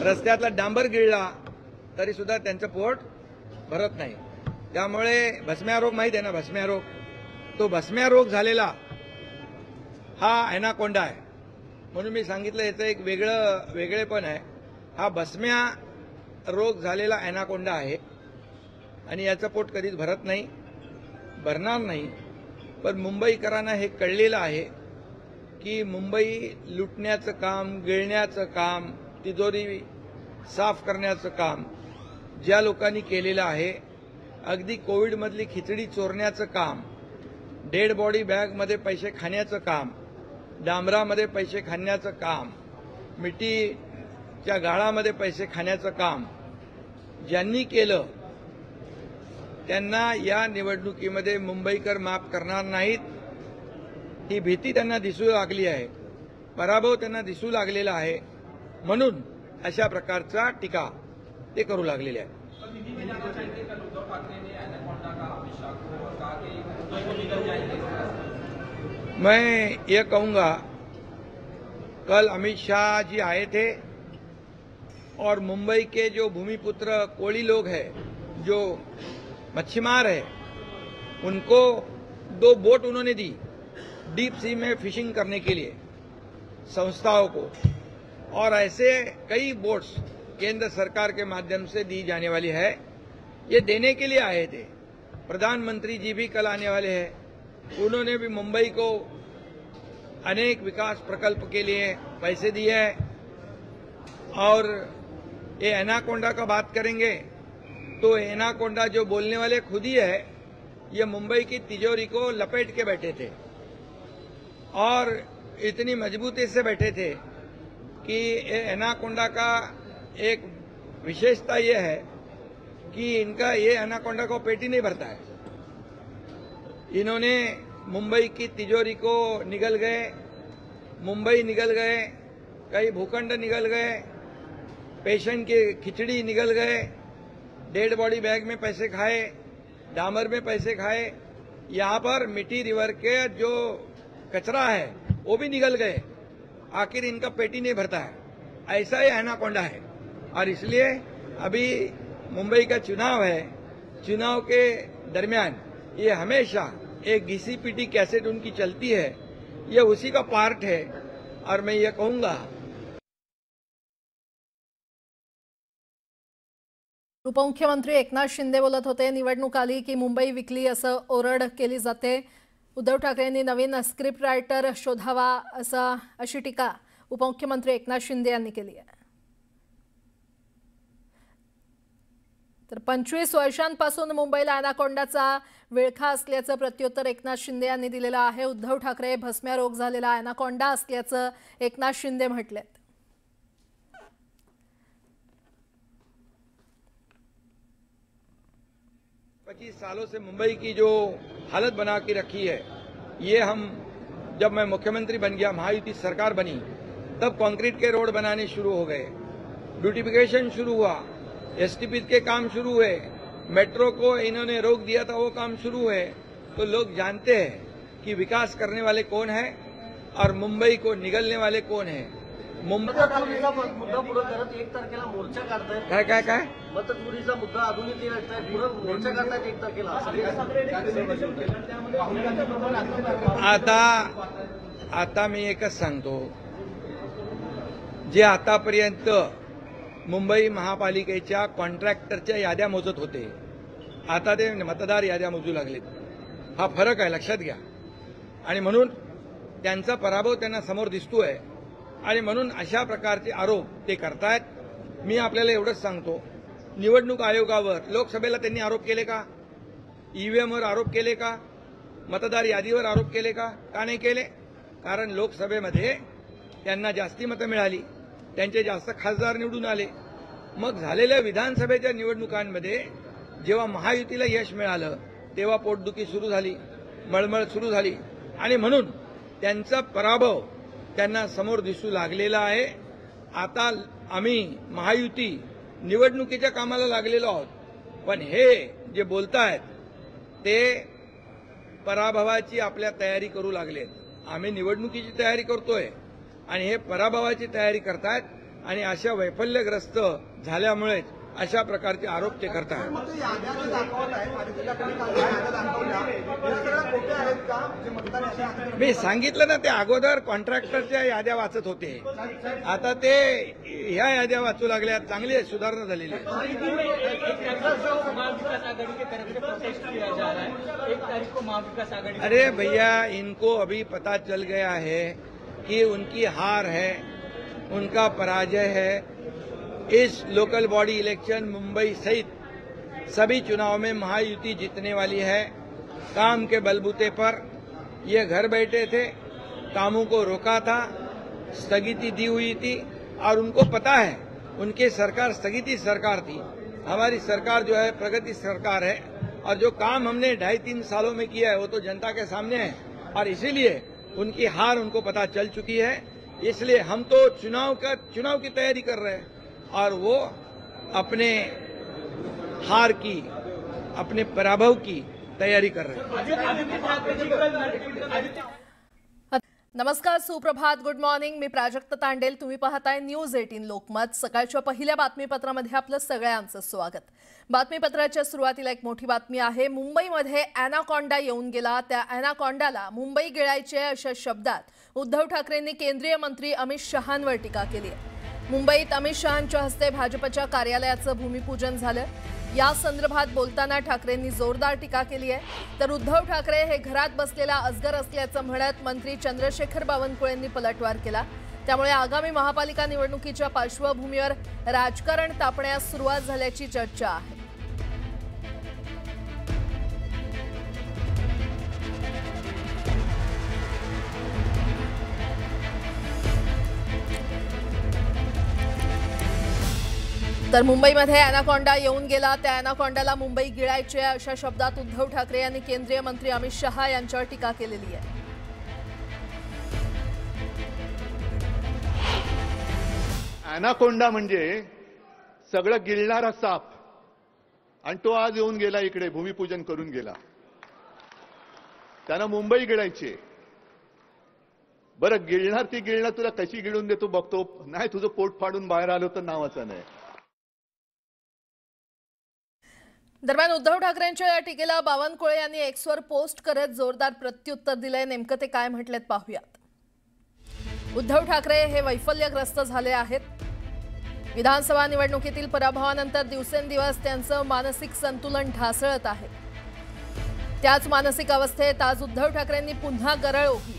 रस्त्यातला डांबर गिळला तरी सुद्धा त्यांचं पोट भरत नाही। त्यामुळे भस्म्या रोग माहिती आहे ना, भस्म्या रोग, तो भस्म्या रोग झालेला हा एनाकोंडा आहे। म्हणून मी सांगितलं याचं एक वेगळेपण आहे। हा भस्म्या रोग झालेला एनाकोंडा आहे आणि याचं पोट कधीच भरत नाही, भरणार नाही। पण मुंबईकरांना हे कळलेलं आहे की मुंबई लुटण्याचं काम, गिळण्याचं काम, तिजोरी साफ करण्याचं काम ज्या लोकांनी केलेलं आहे, अगदी कोविडमधली खिचडी चोरण्याचं काम, डेड बॉडी बॅगमध्ये पैसे खाण्याचं काम, डांबरामध्ये पैसे खाण्याचं काम, मिठीच्या गाळामध्ये पैसे खाण्याचं काम ज्यांनी केलं त्यांना या निवडणुकीमध्ये मुंबईकर माफ करणार नाहीत। ही भीती त्यांना दिसू लागली आहे, पराभव त्यांना दिसू लागलेला आहे, म्हणून अशा प्रकारचा टीका ते करू लागलेले आहेत। मैं ये कहूंगा, कल अमित शाह जी आए थे और मुंबई के जो भूमिपुत्र कोली लोग हैं, जो मच्छीमार है, उनको 2 बोट उन्होंने दी डीप सी में फिशिंग करने के लिए संस्थाओं को, और ऐसे कई बोट्स केंद्र सरकार के माध्यम से दी जाने वाली है। ये देने के लिए आए थे। प्रधानमंत्री जी भी कल आने वाले हैं, उन्होंने भी मुंबई को अनेक विकास प्रकल्प के लिए पैसे दिए हैं। और ये एनाकोंडा का बात करेंगे तो एनाकोंडा जो बोलने वाले खुद ही है, ये मुंबई की तिजोरी को लपेट के बैठे थे और इतनी मजबूती से बैठे थे कि एनाकोंडा का एक विशेषता ये है कि इनका ये एनाकोंडा को पेट ही नहीं भरता है। इन्होंने मुंबई की तिजोरी को निगल गए, मुंबई निगल गए, कई भूखंड निगल गए, पेशेंट की खिचड़ी निगल गए, डेड बॉडी बैग में पैसे खाए, डामर में पैसे खाए, यहाँ पर मिठी रिवर के जो कचरा है वो भी निगल गए। आखिर इनका पेट ही नहीं भरता है। ऐसा ही एनाकोंडा है। और इसलिए अभी मुंबई का चुनाव है, चुनाव के दरमियान ये हमेशा एक घिसी पिटी कैसेट उनकी चलती है, ये उसी का पार्ट है। और मैं ये कहूंगा, उपमुख्यमंत्री एकनाथ शिंदे बोलत होते, निवडणूक आली की मुंबई विकली असं ओरड केली जाते। उद्धव ठाकरेंनी नवीन स्क्रिप्ट रायटर शोधावा अशी टीका उपमुख्यमंत्री एकनाथ शिंदे यांनी केली आहे। तर 25 वर्षांपासून मुंबईला अनाकोंडाचा विळखा असल्याचं प्रत्युत्तर एकनाथ शिंदे यांनी दिलेलं आहे। उद्धव ठाकरे भस्म्या रोग झालेला अनाकोंडा असल्याचं एकनाथ शिंदे म्हटलेत। 25 सालों से मुंबई की जो हालत बना के रखी है, ये हम जब मैं मुख्यमंत्री बन गया, महायुति सरकार बनी, तब कंक्रीट के रोड बनाने शुरू हो गए, ब्यूटिफिकेशन शुरू हुआ, एसटीपी के काम शुरू हुए, मेट्रो को इन्होंने रोक दिया था, वो काम शुरू हुए। तो लोग जानते हैं कि विकास करने वाले कौन है और मुंबई को निगलने वाले कौन है। मतचोरीचा मुद्दा पुढे करत 1 तारखेला मोर्चा काढतायत। काय मतचोरीचा मुद्दा अजूनही ते रचतायत, पुढे मोर्चा काढतायत 1 तारखेला। आता मी एकच सांगतो, जे आतापर्यंत मुंबई महापालिकेच्या कॉन्ट्रॅक्टरच्या याद्या मोजत होते, आता ते मतदार याद्या मोजू लागलेत। हा फरक आहे, लक्षात घ्या। आणि म्हणून त्यांचा पराभव त्यांना समोर दिसतोय आणि म्हणून अशा प्रकारचे आरोप ते करतायत। मी आपल्याला एवढंच सांगतो, निवडणूक आयोगावर, लोकसभेला त्यांनी आरोप केले का? ईव्हीएमवर आरोप केले का? मतदार यादीवर आरोप केले का? का नाही केले? कारण लोकसभेमध्ये त्यांना जास्ती मतं मिळाली, त्यांचे जास्त खासदार निवडून आले। मग झालेल्या विधानसभेच्या निवडणुकांमध्ये जेव्हा महायुतीला यश मिळालं, तेव्हा पोटदुखी सुरू झाली, मळमळ सुरू झाली आणि म्हणून त्यांचा पराभव त्यांना समोर दिसू लागलेला आहे। आता आम्ही महायुती निवडणुकीच्या कामाला लागलेलो आहोत, पण हे जे बोलतायत ते पराभवाची आपल्या तयारी करू लागलेत। आम्ही निवडणुकीची तयारी करतोय आणि हे पराभवाची तयारी करतायत आणि अशा वैफल्यग्रस्त झाल्यामुळेच अशा प्रकारचे आरोप ते करतात. मी सांगितलं ना, ते अगोदर कॉन्ट्रॅक्टरच्या याद्या वाचत होते, आता ते ह्या याद्या वाचू लागल्या. चांगली सुधारणा झालेली आहे. अरे भैया, इनको अभी पता चल गया है कि उनकी हार है, उनका पराजय है. इस लोकल बॉडी इलेक्शन मुंबई सहित सभी चुनाव में महायुति जीतने वाली है. काम के बलबूते पर ये घर बैठे थे, कामों को रोका था, स्थगिति दी हुई थी और उनको पता है उनकी सरकार स्थगिति सरकार थी. हमारी सरकार जो है प्रगति सरकार है और जो काम हमने 2.5-3 सालों में किया है वो तो जनता के सामने है और इसीलिए उनकी हार उनको पता चल चुकी है. इसलिए हम तो चुनाव की तैयारी कर रहे हैं और वो अपने हार की, अपने पराभव की तयारी कर रहे हैं. नमस्कार, सुप्रभात, गुड मॉर्निंग. मी प्राजक्त तांडेल. तुम्ही पाहताय न्यूज 18 लोकमत. सकाळच्या पहिल्या बातमीपत्रामध्ये आपलं सगळ्यांचं स्वागत. बातमीपत्राच्या सुरुवातीला एक मोठी बातमी आहे. मुंबईमध्ये अॅनाकोंडा येऊन गेला. त्या अॅनाकोंडाला मुंबई गिळायचे अशा शब्दात उद्धव ठाकरेंनी केंद्रीय मंत्री अमित शहांवर टीका केली आहे. मुंबईत अमित शहांच्या हस्ते भाजपच्या कार्यालयाचं भूमिपूजन झालं. या संदर्भात बोलताना ठाकरेंनी जोरदार टीका केली आहे. तर उद्धव ठाकरे हे घरात बसलेला अजगर असल्याचं म्हणत मंत्री चंद्रशेखर बावनकुळेंनी पलटवार केला. त्यामुळे आगामी महापालिका निवडणुकीच्या पार्श्वभूमीवर राजकारण तापण्यास सुरुवात झाल्याची चर्चा आहे. तर मुंबईमध्ये अॅनाकोंडा येऊन गेला. त्या अॅनाकोंडाला मुंबई गिळायचे अशा शब्दात उद्धव ठाकरे यांनी केंद्रीय मंत्री अमित शहा यांच्यावर टीका केलेली आहे. अॅनाकोंडा म्हणजे सगळं गिळणारा साप आणि तो आज येऊन गेला, इकडे भूमिपूजन करून गेला. त्यानं मुंबई गिळायची. बरं, गिळणार ती गिळणार, तुला कशी गिळून देतो बघतो. नाही, तुझं पोट फाडून बाहेर आलो तर नावाचं नाही. दरम्यान उद्धव ठाकरेंच्या या टीकेला बावनकुळे यांनी एक्सवर पोस्ट करत जोरदार प्रत्युत्तर दिलंय. नेमकं ते काय म्हटलेत पाहूयात. उद्धव ठाकरे हे वैफल्यग्रस्त झाले आहेत. विधानसभा निवडणुकीतील पराभवानंतर दिवसेंदिवस त्यांचं मानसिक संतुलन ढासळत आहे. त्याच मानसिक अवस्थेत आज उद्धव ठाकरेंनी पुन्हा गरळ ओकली.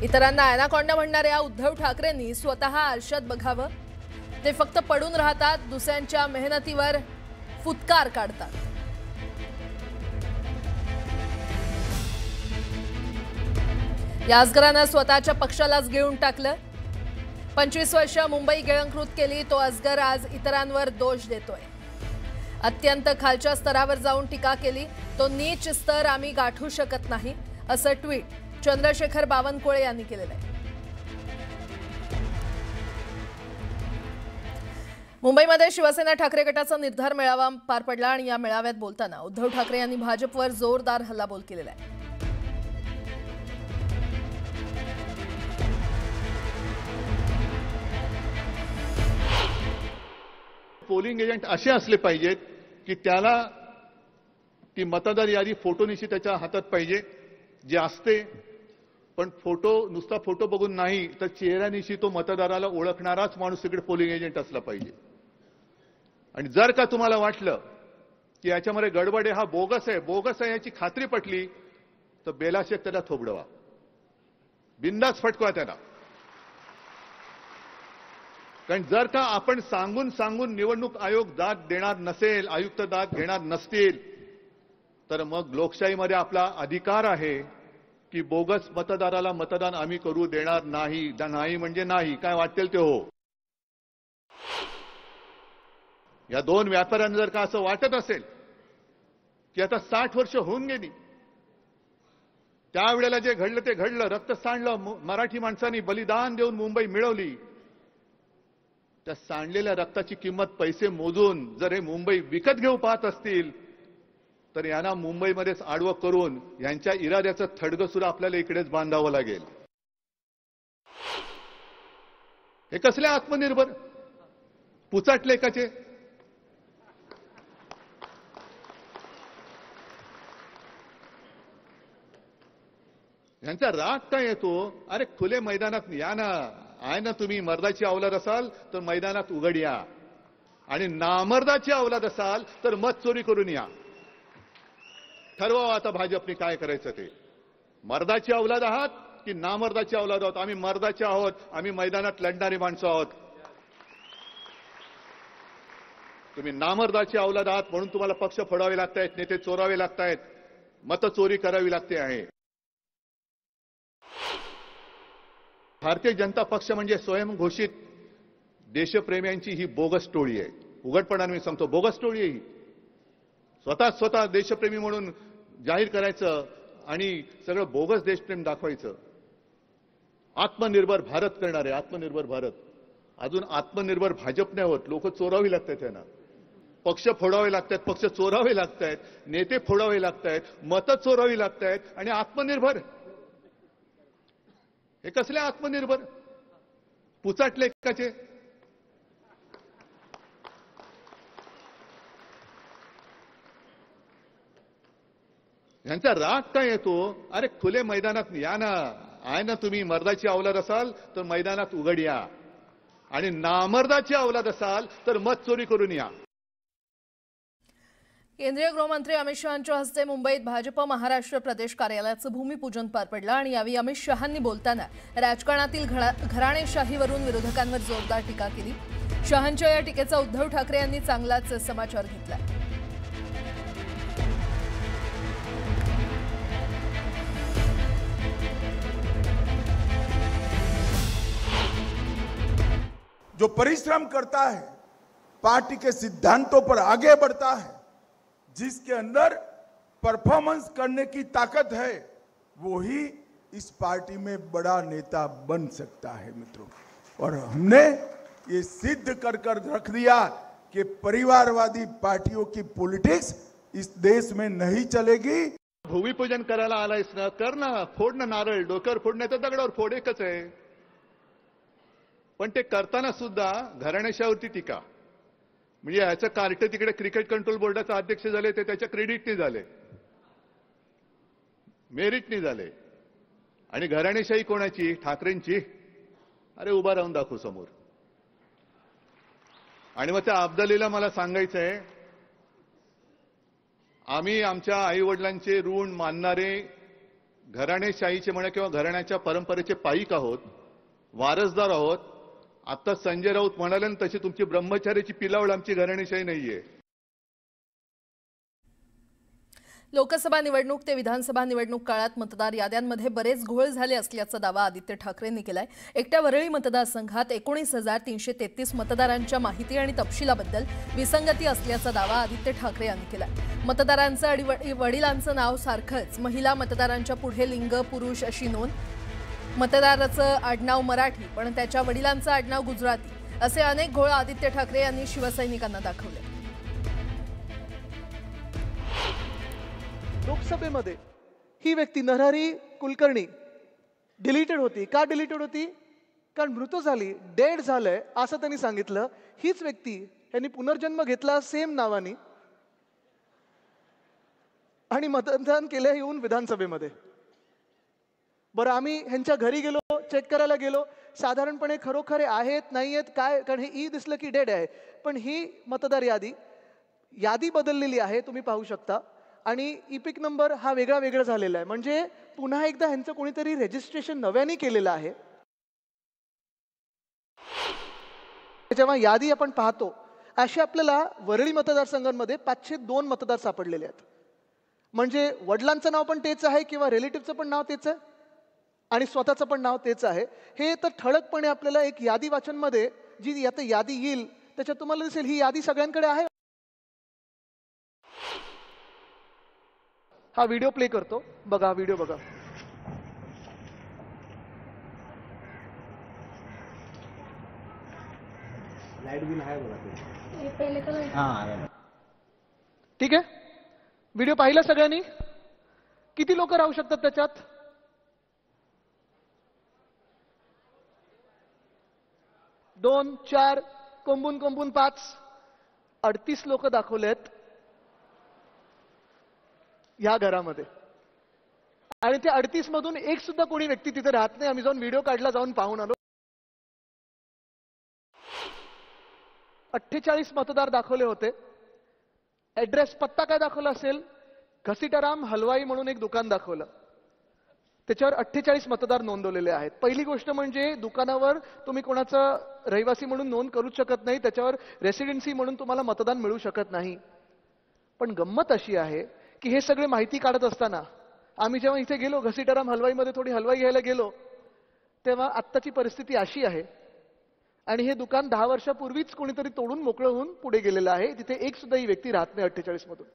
इतरांना अॅनाकोंडा म्हणणाऱ्या उद्धव ठाकरेंनी स्वतः आरशात बघावं. ते फक्त पडून राहतात, दुसऱ्यांच्या मेहनतीवर फुटकार काढतात. या अजगरानं स्वतःच्या पक्षालाच गिळून टाकलं. 25 वर्ष मुंबई गिळंकृत केली तो अजगर आज इतरांवर दोष देतोय. अत्यंत खालच्या स्तरावर जाऊन टीका केली. तो नीच स्तर आम्ही गाठू शकत नाही, असं ट्विट चंद्रशेखर बावनकुळे यांनी केलेलं आहे. मुंबईमध्ये शिवसेना ठाकरे गटाचा निर्धार मेळावा पार पडला आणि या मेळाव्यात बोलताना उद्धव ठाकरे यांनी भाजपवर जोरदार हल्लाबोल केलेला आहे. पोलिंग एजंट असे असले पाहिजेत की त्याला ती मतदार यादी फोटोनिशी त्याच्या हातात पाहिजे, जे असते. पण नुसता फोटो बघून नाही तर चेहऱ्यानिशी तो मतदाराला ओळखणाराच माणूस तिकडे पोलिंग एजंट असला पाहिजे. आणि जर का तुम्हाला वाटलं की याच्यामध्ये गडबड आहे, हा बोगस आहे याची खात्री पटली, तर बेलाशेक त्याला थोबडवा, बिंदास फटकवा त्याला. कारण जर का आपण सांगून निवडणूक आयोग दाद देणार नसेल, आयुक्त दाद घेणार नसतील, तर मग लोकशाहीमध्ये आपला अधिकार आहे की बोगस मतदाराला मतदान आम्ही करू देणार नाही. नाही म्हणजे नाही, काय वाटेल ते हो. या दोन व्यापाऱ्यांना जर का असं वाटत असेल की आता 60 वर्ष होऊन गेली, त्यावेळेला जे घडलं ते घडलं, रक्त सांडलं, मराठी माणसांनी बलिदान देऊन मुंबई मिळवली, त्या सांडलेल्या रक्ताची किंमत पैसे मोजून जर हे मुंबई विकत घेऊ पाहत असतील, तर यांना मुंबईमध्येच आडवं करून यांच्या इराद्याचं थडगं सुद्धा आपल्याला इकडेच बांधावं लागेल. हे कसले आत्मनिर्भर पुचाटले एकाचे. यांचा राग काय येतो. अरे खुले मैदानात या ना. आहे ना तुम्ही मर्दाची अवलाद असाल तर मैदानात उघड या आणि नामर्दाची अवलाद असाल तर मत चोरी करून या. ठरवा आता भाजपने काय करायचं ते. मर्दाची अवलाद आहात की नामर्दाची अवलाद आहोत. आम्ही मर्दाचे आहोत. आम्ही मैदानात लढणारी माणसं आहोत. तुम्ही नामर्दाची अवलाद आहात म्हणून तुम्हाला पक्ष फोडावे लागतायत, नेते चोरावे लागतायत, मतं चोरी करावी लागते आहे. भारतीय जनता पक्ष म्हणजे स्वयंघोषित देशप्रेम्यांची ही बोगस टोळी आहे. उघडपणाने मी सांगतो, बोगस टोळी आहे ही. स्वतः देशप्रेमी म्हणून जाहीर करायचं आणि सगळं बोगस देशप्रेम दाखवायचं. आत्मनिर्भर भारत करणारे, आत्मनिर्भर भारत. अजून आत्मनिर्भर भाजप नाही होत. लोक चोरावी लागतात त्यांना, पक्ष फोडावे लागतात, पक्ष चोरावे लागतायत, नेते फोडावे लागतायत, मतं चोरावी लागतायत आणि आत्मनिर्भर. हे कसले आत्मनिर्भर पुचाटले एकाचे. यांचा राग काय येतो. अरे खुले मैदानात या ना. आहे ना तुम्ही मर्दाची अवलाद असाल तर मैदानात उघड या आणि नामर्दाची अवलाद असाल तर मत चोरी करून या. केंद्रीय गृहमंत्री अमित शहांच्या हस्ते मुंबईत भाजप महाराष्ट्र प्रदेश कार्यालयाचं भूमिपूजन पार पडलं आणि यावेळी अमित शहांनी बोलताना राजकारणातील घराणेशाहीवरून विरोधकांवर जोरदार टीका केली. शहांच्या या टीकेचा उद्धव ठाकरे यांनी चांगलाच समाचार घेतला. जो परिश्रम करता है, पार्टी के सिद्धांतों पर आगे बढ़ता है, जिसके अंदर परफॉर्मेंस करने की ताकत है, वो ही इस पार्टी में बड़ा नेता बन सकता है मित्रों. और हमने ये सिद्ध कर रख दिया कि परिवारवादी पार्टियों की पॉलिटिक्स इस देश में नहीं चलेगी. भूमिपूजन करायला आलायस ना, कर ना, फोड ना नारळ. डोक्यावर फोडण्याचं दगडावर फोड एकच आहे. पण ते करताना सुद्धा घराण्याशाहीवरती टीका. म्हणजे याचं कार्ट तिकडे क्रिकेट कंट्रोल बोर्डाचे अध्यक्ष झाले ते त्याच्या क्रेडिटने झाले, मेरिटने झाले. आणि घराणेशाही कोणाची? ठाकरेंची. अरे उभा राहून दाखवू समोर. आणि मग त्या अब्दालीला मला सांगायचंय, आम्ही आमच्या आई वडिलांचे ऋण मानणारे घराणेशाहीचे म्हणा किंवा घराण्याच्या परंपरेचे पाईक आहोत, वारसदार आहोत. आता संजय राऊत म्हणाले ना तशी तुमची ब्रह्मचार्याची पिलावळ आमची घराणेशाही नाहीये. लोकसभा निवडणूक ते विधानसभा निवडणूक काळात मतदार याद्यांमध्ये बरेच घोळ झाले असल्याचा दावा आदित्य ठाकरेंनी केलाय. एकट्या वरळी मतदारसंघात 19,333 मतदारांच्या माहिती आणि तपशिलाबद्दल विसंगती असल्याचा दावा आदित्य ठाकरे यांनी केलाय. मतदारांचं आणि वडिलांचं नाव सारखंच, महिला मतदारांच्या पुढे लिंग पुरुष अशी नोंद, मतदाराचं आडनाव मराठी पण त्याच्या वडिलांचं आडनाव गुजराती, असे अनेक घोळ आदित्य ठाकरे यांनी शिवसैनिकांना दाखवले. लोकसभेमध्ये ही व्यक्ती नरहरी कुलकर्णी डिलीटेड होती. का डिलीटेड होती? कारण मृत झाली, डेड झालंय असं त्यांनी सांगितलं. हीच व्यक्ती यांनी पुनर्जन्म घेतला सेम नावानी आणि मतदान केलं येऊन विधानसभेमध्ये. बरं, आम्ही ह्यांच्या घरी गेलो, चेक करायला गेलो. साधारणपणे खरोखर आहेत नाही आहेत काय, कारण हे ई दिसलं की डेड आहे. पण ही मतदार यादी बदललेली आहे, तुम्ही पाहू शकता. आणि इपिक नंबर हा वेगळा झालेला आहे. म्हणजे पुन्हा एकदा ह्यांचं कोणीतरी रजिस्ट्रेशन नव्याने केलेलं आहे. जेव्हा यादी आपण पाहतो, असे आपल्याला वरळी मतदारसंघांमध्ये 502 मतदार सापडलेले आहेत. म्हणजे वडिलांचं नाव पण तेच आहे किंवा रिलेटिव्हचं पण नाव तेच आहे आणि स्वतःचं पण नाव तेच आहे. हे तर ठळकपणे आपल्याला एक यादी वाचनमध्ये जी आता यादी येईल त्याच्यात तुम्हाला दिसेल. ही यादी सगळ्यांकडे आहे. हा व्हिडिओ प्ले करतो, बघा व्हिडिओ बघा. लाईट बिल आहे बघा ते. ठीक आहे, व्हिडिओ पाहिला सगळ्यांनी? किती लोक राहू शकतात त्याच्यात? 2, 4, कोंबून कोंबून 5, 38 लोक दाखवलेत या घरामध्ये. आणि त्या 38 मधून एक सुद्धा कोणी व्यक्ती तिथे राहत नाही. आम्ही जाऊन व्हिडिओ काढला, जाऊन पाहून आलो. 48 मतदार दाखवले होते. ऍड्रेस पत्ता काय दाखवला असेल? घसीटाराम हलवाई म्हणून एक दुकान दाखवलं. त्याच्यावर 48 मतदार नोंदवलेले आहेत. पहिली गोष्ट म्हणजे दुकानावर तुम्ही कोणाचं रहिवासी म्हणून नोंद करूच शकत नाही. त्याच्यावर रेसिडेन्सी म्हणून तुम्हाला मतदान मिळू शकत नाही. पण गंमत अशी आहे की हे सगळे माहिती काढत असताना आम्ही जेव्हा इथे गेलो, घसीटाराम हलवाईमध्ये थोडी हलवाई घ्यायला गेलो, तेव्हा आत्ताची परिस्थिती अशी आहे. आणि हे दुकान 10 वर्षापूर्वीच कोणीतरी तोडून मोकळं होऊन पुढे गेलेलं आहे. तिथे एक सुद्धा ही व्यक्ती राहत नाही 48 मधून.